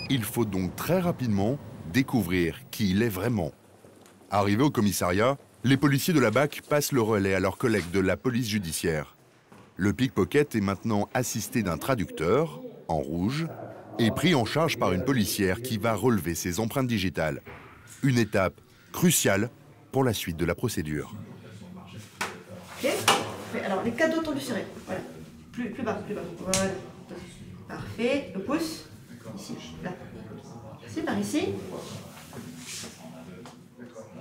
Il faut donc très rapidement découvrir qui il est vraiment. Arrivés au commissariat, les policiers de la BAC passent le relais à leurs collègues de la police judiciaire. Le pickpocket est maintenant assisté d'un traducteur, en rouge, et pris en charge par une policière qui va relever ses empreintes digitales. Une étape cruciale pour la suite de la procédure. Ok. Alors les 4 doigts tendus serrés. Voilà. Plus bas, plus bas. Voilà. Parfait. Le pouce. Ici. Là. C'est par ici.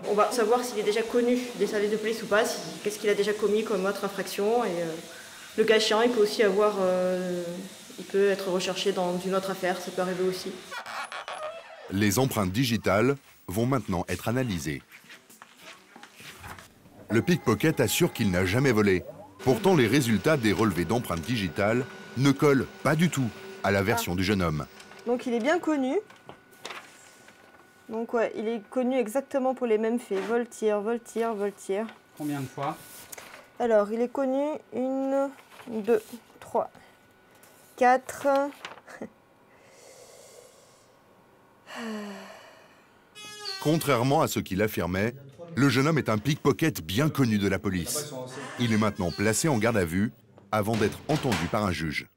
On va savoir s'il est déjà connu des services de police ou pas, qu'est-ce qu'il a déjà commis comme autre infraction. Et le cas échéant, il peut aussi avoir, il peut être recherché dans une autre affaire, ça peut arriver aussi. Les empreintes digitales vont maintenant être analysées. Le pickpocket assure qu'il n'a jamais volé. Pourtant, les résultats des relevés d'empreintes digitales ne collent pas du tout à la version du jeune homme. Donc il est bien connu. Donc ouais, il est connu exactement pour les mêmes faits. Vol, tir, vol, tir, vol, tir. Combien de fois? Alors, il est connu 1, 2, 3, 4. Contrairement à ce qu'il affirmait, le jeune homme est un pickpocket bien connu de la police. Il est maintenant placé en garde à vue avant d'être entendu par un juge.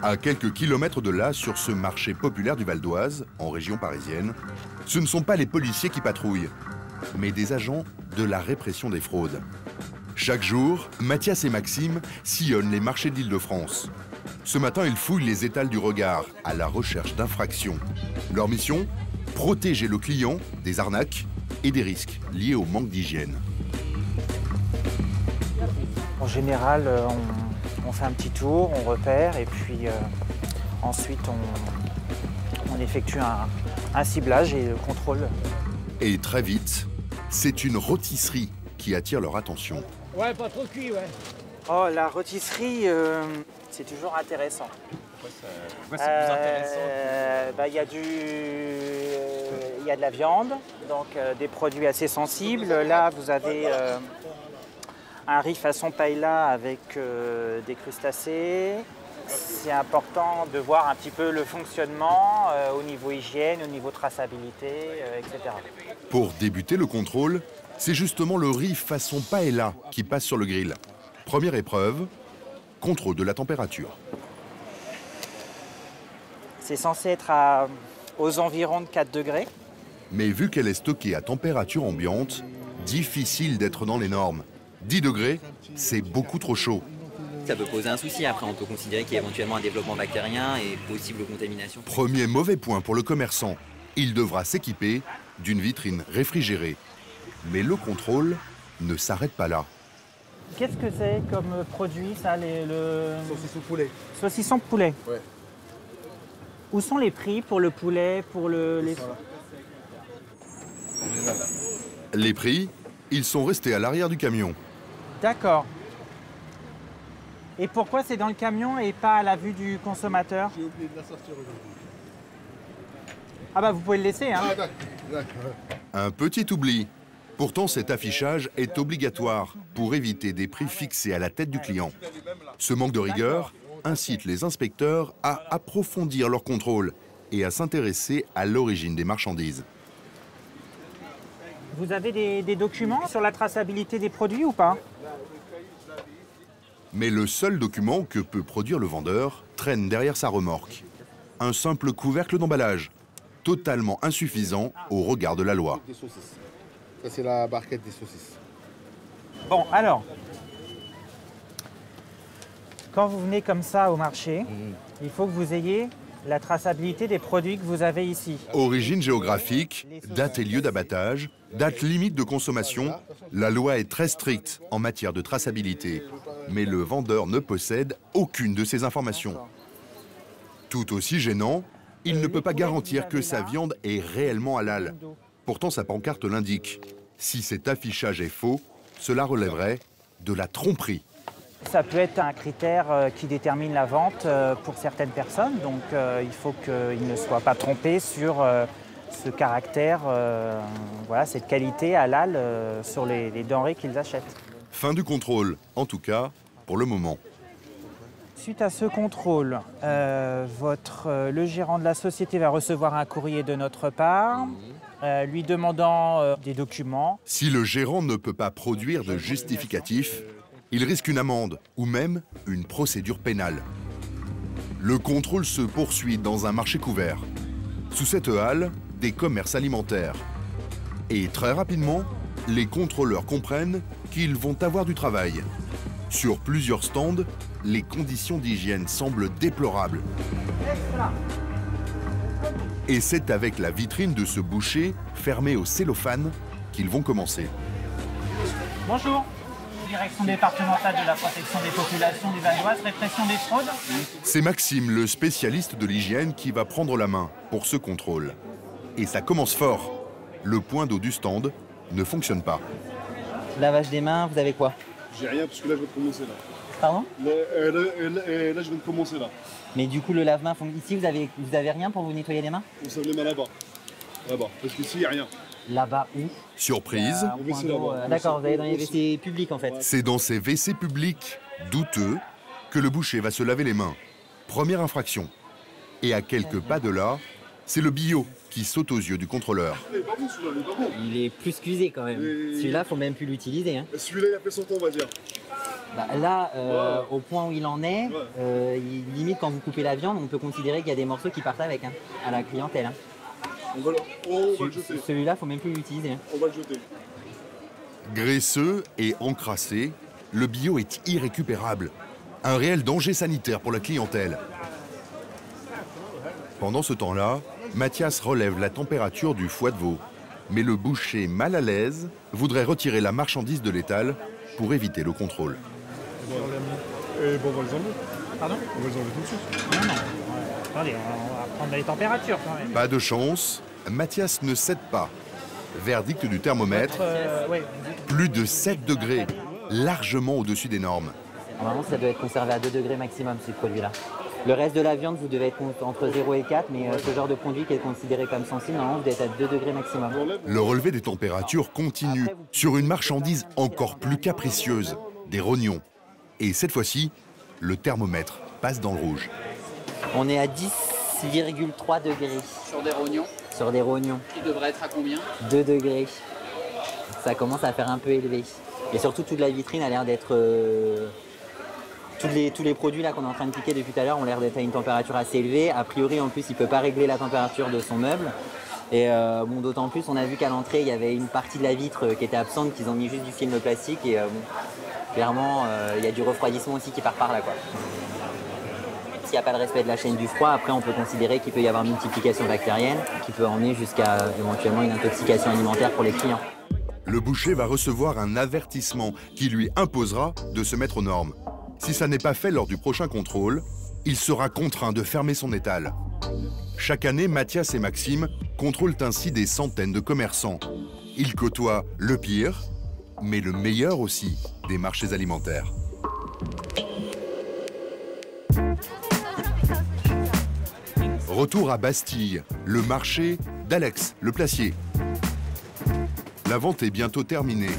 À quelques kilomètres de là, sur ce marché populaire du Val d'Oise, en région parisienne, ce ne sont pas les policiers qui patrouillent, mais des agents de la répression des fraudes. Chaque jour, Mathias et Maxime sillonnent les marchés de l'Île-de-France. Ce matin, ils fouillent les étals du regard à la recherche d'infractions. Leur mission ? Protéger le client des arnaques et des risques liés au manque d'hygiène. En général, on fait un petit tour, on repère et puis ensuite on effectue un ciblage et le contrôle. Et très vite, c'est une rôtisserie qui attire leur attention. Ouais, pas trop cuit, ouais. Oh, la rôtisserie, c'est toujours intéressant. Pourquoi c'est plus intéressant? Il y a de la viande, donc des produits assez sensibles. Là, vous avez un riz façon paella avec des crustacés. C'est important de voir un petit peu le fonctionnement au niveau hygiène, au niveau traçabilité, etc. Pour débuter le contrôle, c'est justement le riz façon paella qui passe sur le grill. Première épreuve, contrôle de la température. C'est censé être aux environs de 4 degrés. Mais vu qu'elle est stockée à température ambiante, difficile d'être dans les normes. 10 degrés, c'est beaucoup trop chaud. Ça peut poser un souci. Après, on peut considérer qu'il y a éventuellement un développement bactérien et possible contamination. Premier mauvais point pour le commerçant. Il devra s'équiper d'une vitrine réfrigérée. Mais le contrôle ne s'arrête pas là. Qu'est-ce que c'est comme produit, ça, le... Saucisson poulet. Saucisson poulet. Ouais. Où sont les prix pour le poulet, pour les... Les prix, ils sont restés à l'arrière du camion. D'accord. Et pourquoi c'est dans le camion et pas à la vue du consommateur? J'ai oublié de la sortir aujourd'hui. Ah bah vous pouvez le laisser, hein. Ah d'accord. Un petit oubli. Pourtant, cet affichage est obligatoire pour éviter des prix fixés à la tête du client. Ce manque de rigueur incite les inspecteurs à approfondir leur contrôle et à s'intéresser à l'origine des marchandises. Vous avez des documents sur la traçabilité des produits ou pas? Mais le seul document que peut produire le vendeur traîne derrière sa remorque. Un simple couvercle d'emballage, totalement insuffisant au regard de la loi. Ça, c'est la barquette des saucisses. Bon, alors, quand vous venez comme ça au marché, il faut que vous ayez la traçabilité des produits que vous avez ici. Origine géographique, date et lieu d'abattage, date limite de consommation, la loi est très stricte en matière de traçabilité. Mais le vendeur ne possède aucune de ces informations. Tout aussi gênant, il ne peut pas garantir que sa viande est réellement halal. Pourtant, sa pancarte l'indique. Si cet affichage est faux, cela relèverait de la tromperie. Ça peut être un critère qui détermine la vente pour certaines personnes, donc il faut qu'ils ne soient pas trompés sur ce caractère, voilà, cette qualité halal sur les denrées qu'ils achètent. Fin du contrôle, en tout cas pour le moment. Suite à ce contrôle, le gérant de la société va recevoir un courrier de notre part, lui demandant des documents. Si le gérant ne peut pas produire de justificatif, il risque une amende ou même une procédure pénale. Le contrôle se poursuit dans un marché couvert. Sous cette halle, des commerces alimentaires. Et très rapidement, les contrôleurs comprennent qu'ils vont avoir du travail. Sur plusieurs stands, les conditions d'hygiène semblent déplorables. Et c'est avec la vitrine de ce boucher, fermée au cellophane, qu'ils vont commencer. Bonjour. Direction départementale de la protection des populations du Val d'Oise, répression des fraudes. C'est Maxime, le spécialiste de l'hygiène, qui va prendre la main pour ce contrôle. Et ça commence fort. Le point d'eau du stand ne fonctionne pas. Lavage des mains, vous avez quoi? J'ai rien parce que là je viens de commencer là. Pardon? Là je viens de commencer là. Mais du coup le lave-main, ici vous avez rien pour vous nettoyer les mains? On se lave les mains là-bas. Là-bas, parce qu'ici il n'y a rien. Là-bas où? Surprise. D'accord, vous allez dans les WC publics en fait. C'est dans ces WC publics douteux que le boucher va se laver les mains. Première infraction. Et à quelques pas de là, c'est le bio qui saute aux yeux du contrôleur. Il est plus qu'usé quand même. Celui-là, faut même plus l'utiliser. Hein. Celui-là, il a fait son temps, on va dire. Bah, là, au point où il en est, limite quand vous coupez la viande, on peut considérer qu'il y a des morceaux qui partent avec à la clientèle. On va le jeter. Celui-là, faut même plus l'utiliser. On va le jeter. Graisseux et encrassé, le bio est irrécupérable. Un réel danger sanitaire pour la clientèle. Pendant ce temps-là, Mathias relève la température du foie de veau. Mais le boucher, mal à l'aise, voudrait retirer la marchandise de l'étal pour éviter le contrôle. Et bon, on va les enlever. Pardon? On va les enlever tout de suite. Non. Attendez, on va prendre les températures quand même. Pas de chance, Mathias ne cède pas. Verdict du thermomètre, plus de 7 degrés, largement au-dessus des normes. Normalement, ça doit être conservé à 2 degrés maximum, ce produit-là. Le reste de la viande, vous devez être entre 0 et 4, mais ce genre de produit qui est considéré comme sensible, normalement, vous devez être à 2 degrés maximum. Le relevé des températures continue sur une marchandise encore plus capricieuse, des rognons. Et cette fois-ci, le thermomètre passe dans le rouge. On est à 10,3 degrés. Sur des rognons? Sur des rognons. Qui devrait être à combien? 2 degrés. Ça commence à faire un peu élevé. Et surtout, toute la vitrine a l'air d'être... Tous les produits là qu'on est en train de piquer depuis tout à l'heure ont l'air d'être à une température assez élevée. A priori, en plus, il ne peut pas régler la température de son meuble. Et bon, d'autant plus, on a vu qu'à l'entrée, il y avait une partie de la vitre qui était absente, qu'ils ont mis juste du film plastique. Et bon, clairement, il y a du refroidissement aussi qui part par là, quoi. S'il n'y a pas de respect de la chaîne du froid, après, on peut considérer qu'il peut y avoir multiplication bactérienne, qui peut emmener jusqu'à éventuellement une intoxication alimentaire pour les clients. Le boucher va recevoir un avertissement qui lui imposera de se mettre aux normes. Si ça n'est pas fait lors du prochain contrôle, il sera contraint de fermer son étal. Chaque année, Mathias et Maxime contrôlent ainsi des centaines de commerçants. Ils côtoient le pire, mais le meilleur aussi des marchés alimentaires. Retour à Bastille, le marché d'Alex, le placier. La vente est bientôt terminée.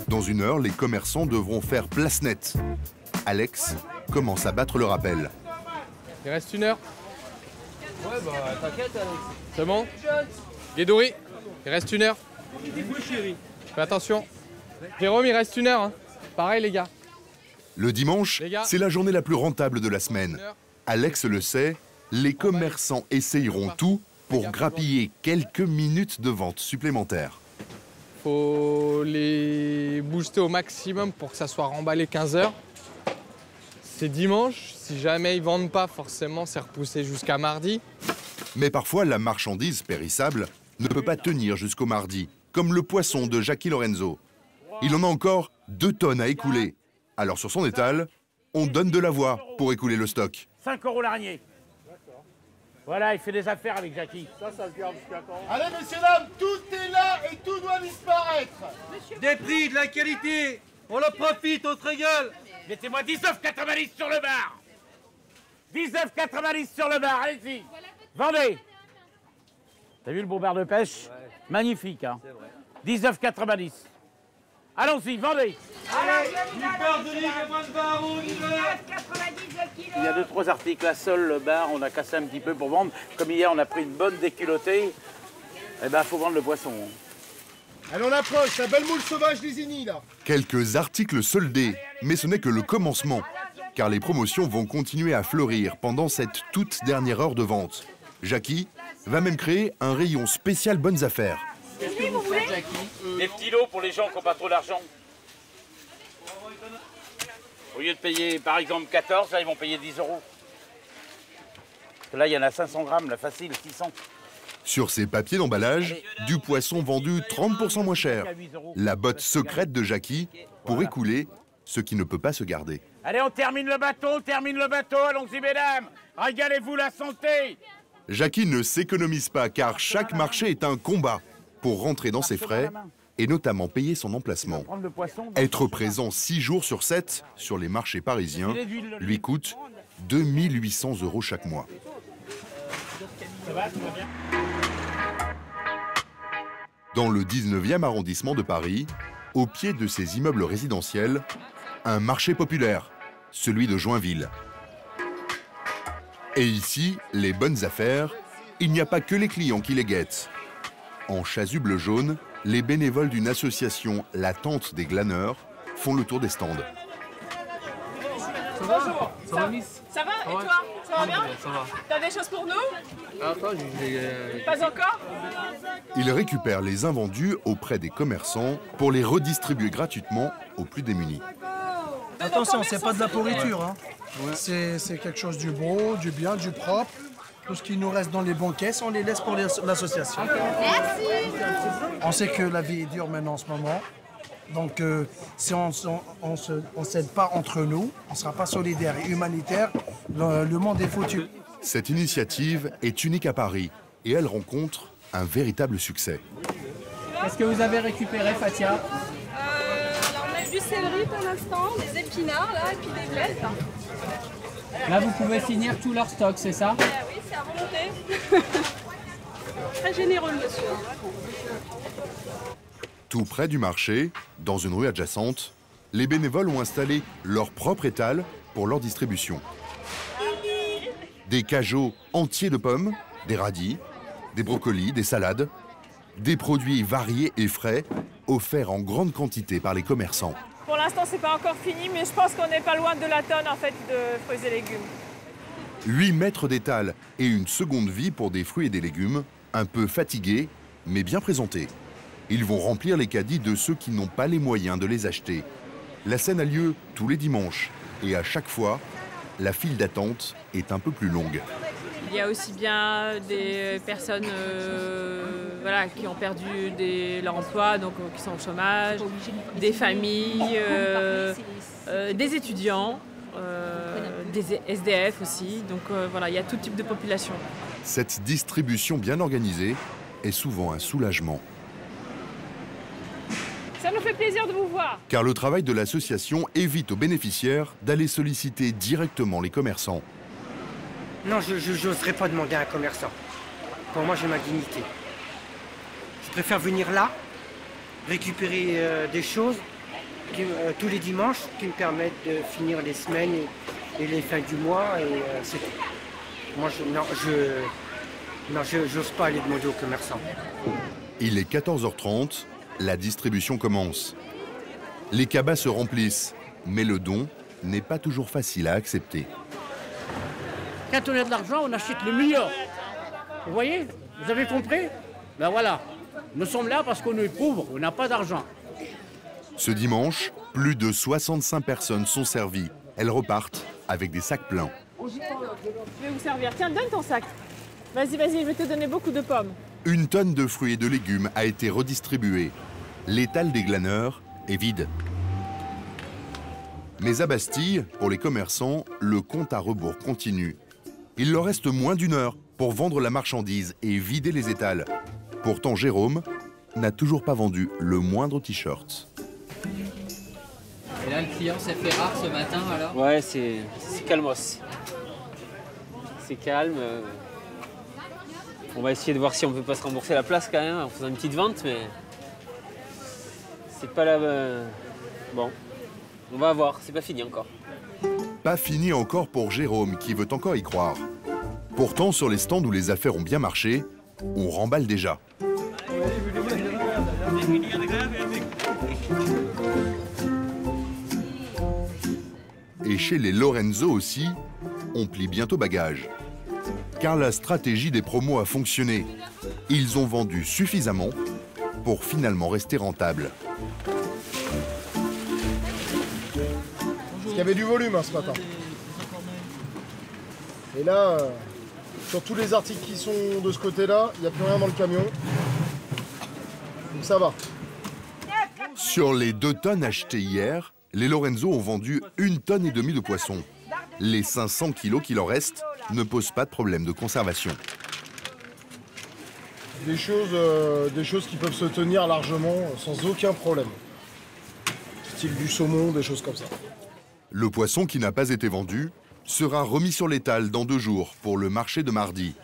Dans une heure, les commerçants devront faire place nette. Alex commence à battre le rappel. Il reste une heure. Ouais, bah t'inquiète, Alex. C'est bon? Guédouri, il reste une heure. Chérie. Fais attention. Jérôme, il reste une heure. Hein. Pareil, les gars. Le dimanche, c'est la journée la plus rentable de la semaine. Alex le sait, les commerçants essayeront tout pour grappiller quelques minutes de vente supplémentaires. faut les booster au maximum pour que ça soit remballé 15 heures. C'est dimanche, si jamais ils ne vendent pas, forcément, c'est repoussé jusqu'à mardi. Mais parfois, la marchandise périssable ne peut pas tenir jusqu'au mardi, comme le poisson de Jackie Lorenzo. Il en a encore 2 tonnes à écouler. Alors sur son étal, on donne de la voix pour écouler le stock. 5 € l'araignée. Voilà, il fait des affaires avec Jackie. Ça se garde jusqu'à quand? Allez, messieurs, dames, tout est là et tout doit disparaître. Des prix, de la qualité, on en profite, on se régale. Mettez-moi 19,90 sur le bar. 19,90 sur le bar, allez-y. Vendez. T'as vu le beau bar de pêche? Magnifique, hein. 19,90. Allons-y, vendez. Il y a 2-3 articles à sol, le bar, on a cassé un petit peu pour vendre. Comme hier, on a pris une bonne déculottée. Eh ben, faut vendre le poisson. Allez, on approche, la belle moule sauvage d'Isigny, là. Quelques articles soldés, mais ce n'est que le commencement, car les promotions vont continuer à fleurir pendant cette toute dernière heure de vente. Jackie va même créer un rayon spécial bonnes affaires. Qu'est-ce que vous faites, Jackie? Des petits lots pour les gens qui n'ont pas trop d'argent. Au lieu de payer, par exemple, 14, là, ils vont payer 10 €. Là, il y en a 500 grammes, là, facile, 600. Sur ces papiers d'emballage, du poisson vendu 30% moins cher. La botte secrète de Jackie pour écouler ce qui ne peut pas se garder. Allez, on termine le bateau, allons-y, mesdames. Régalez-vous la santé. Jackie ne s'économise pas car chaque marché est un combat pour rentrer dans ses frais et notamment payer son emplacement. Être présent 6 jours sur 7 sur les marchés parisiens lui coûte 2 800 € chaque mois. Dans le 19e arrondissement de Paris, au pied de ces immeubles résidentiels, un marché populaire, celui de Joinville. Et ici, les bonnes affaires, il n'y a pas que les clients qui les guettent. En chasuble jaune, les bénévoles d'une association, la Tente des Glaneurs, font le tour des stands. Ça va? Ça va, Miss? Ça va? Et toi? Ça va bien? Ça va. T'as des choses pour nous? Pas encore? Ils récupèrent les invendus auprès des commerçants pour les redistribuer gratuitement aux plus démunis. Attention, c'est pas de la pourriture. Hein. C'est quelque chose du bon, du bien, du propre. Tout ce qui nous reste dans les bonnes caisses, on les laisse pour l'association. Merci. On sait que la vie est dure maintenant en ce moment. Donc, si on ne s'aide pas entre nous, on ne sera pas solidaire et humanitaire, le monde est foutu. Cette initiative est unique à Paris et elle rencontre un véritable succès. Qu'est-ce que vous avez récupéré, Fatia? Alors, on a du céleri pour l'instant, des épinards là, et puis des blettes. Là, vous pouvez finir tout leur stock, c'est ça? Oui, c'est à remonter. Très généreux, monsieur. Tout près du marché, dans une rue adjacente, les bénévoles ont installé leur propre étal pour leur distribution. Des cajots entiers de pommes, des radis, des brocolis, des salades, des produits variés et frais, offerts en grande quantité par les commerçants. Pour l'instant, c'est pas encore fini, mais je pense qu'on n'est pas loin de la tonne en fait de fruits et légumes. 8 mètres d'étal et une seconde vie pour des fruits et des légumes, un peu fatigués, mais bien présentés. Ils vont remplir les caddies de ceux qui n'ont pas les moyens de les acheter. La scène a lieu tous les dimanches et à chaque fois, la file d'attente est un peu plus longue. Il y a aussi bien des personnes voilà, qui ont perdu leur emploi, donc qui sont au chômage, des familles, des étudiants, des SDF aussi. Donc voilà, il y a tout type de population. Cette distribution bien organisée est souvent un soulagement. Ça nous fait plaisir de vous voir. Car le travail de l'association évite aux bénéficiaires d'aller solliciter directement les commerçants. Non, je n'oserais pas demander à un commerçant. Pour moi, j'ai ma dignité. Je préfère venir là, récupérer des choses tous les dimanches qui me permettent de finir les semaines et les fins du mois. Et c'est tout. Moi, je n'ose pas aller demander aux commerçants. Il est 14h30, la distribution commence. Les cabas se remplissent, mais le don n'est pas toujours facile à accepter. Quand on a de l'argent, on achète le meilleur. Vous voyez? Vous avez compris? Ben voilà. Nous sommes là parce qu'on est pauvres, on n'a pas d'argent. Ce dimanche, plus de 65 personnes sont servies. Elles repartent avec des sacs pleins. Je vais vous servir. Tiens, donne ton sac. Vas-y, vas-y, je vais te donner beaucoup de pommes. Une tonne de fruits et de légumes a été redistribuée. L'étal des glaneurs est vide. Mais à Bastille, pour les commerçants, le compte à rebours continue. Il leur reste moins d'1 heure pour vendre la marchandise et vider les étals. Pourtant, Jérôme n'a toujours pas vendu le moindre t-shirt. Et là, le client s'est fait rare ce matin, alors? Ouais, c'est calmos. C'est calme. On va essayer de voir si on peut pas se rembourser la place quand même en faisant une petite vente, mais c'est pas la... Bon, on va voir, c'est pas fini encore. Pas fini encore pour Jérôme, qui veut encore y croire. Pourtant, sur les stands où les affaires ont bien marché, on remballe déjà. Et chez les Lorenzo aussi, on plie bientôt bagage. Car la stratégie des promos a fonctionné. Ils ont vendu suffisamment pour finalement rester rentables. Il y avait du volume ce matin. Et là, sur tous les articles qui sont de ce côté-là, il n'y a plus rien dans le camion. Donc ça va. Sur les 2 tonnes achetées hier, les Lorenzo ont vendu 1,5 tonne de poisson. Les 500 kilos qu'il en reste ne posent pas de problème de conservation. Des choses qui peuvent se tenir largement sans aucun problème. Style du saumon, des choses comme ça. Le poisson qui n'a pas été vendu sera remis sur l'étal dans 2 jours pour le marché de mardi.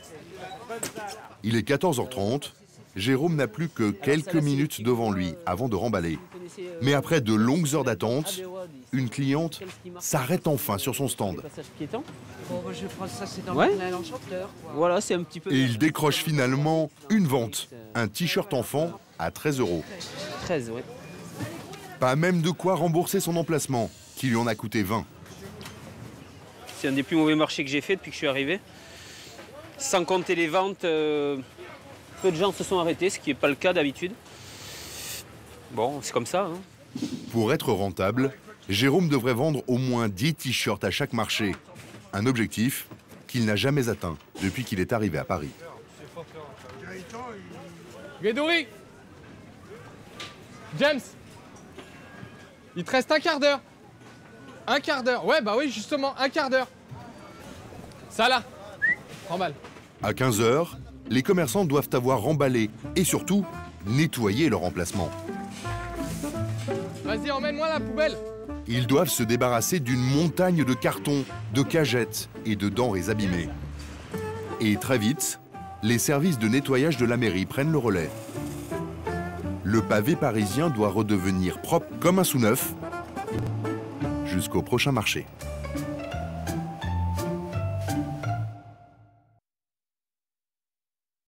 Il est 14h30. Jérôme n'a plus que quelques minutes devant lui avant de remballer. Mais après de longues heures d'attente, une cliente s'arrête enfin sur son stand. Je prends ça, c'est dans Ouais. l'enchanteur. Voilà, c'est un petit peu... Et il décroche finalement une vente, un t-shirt enfant à 13 €. 13, ouais. Pas même de quoi rembourser son emplacement, qui lui en a coûté 20. C'est un des plus mauvais marchés que j'ai fait depuis que je suis arrivé. Sans compter les ventes, peu de gens se sont arrêtés, ce qui n'est pas le cas d'habitude. Bon, c'est comme ça. Hein. Pour être rentable, Jérôme devrait vendre au moins 10 t-shirts à chaque marché. Un objectif qu'il n'a jamais atteint depuis qu'il est arrivé à Paris. Guédouri, James, il te reste un quart d'heure. Un quart d'heure. Ouais, bah oui, justement, un quart d'heure. Ça là, remballe. À 15 h, les commerçants doivent avoir remballé et surtout nettoyé leur emplacement. Vas-y, emmène-moi la poubelle. Ils doivent se débarrasser d'une montagne de cartons, de cagettes et de denrées abîmées. Et très vite, les services de nettoyage de la mairie prennent le relais. Le pavé parisien doit redevenir propre comme un sous-neuf jusqu'au prochain marché.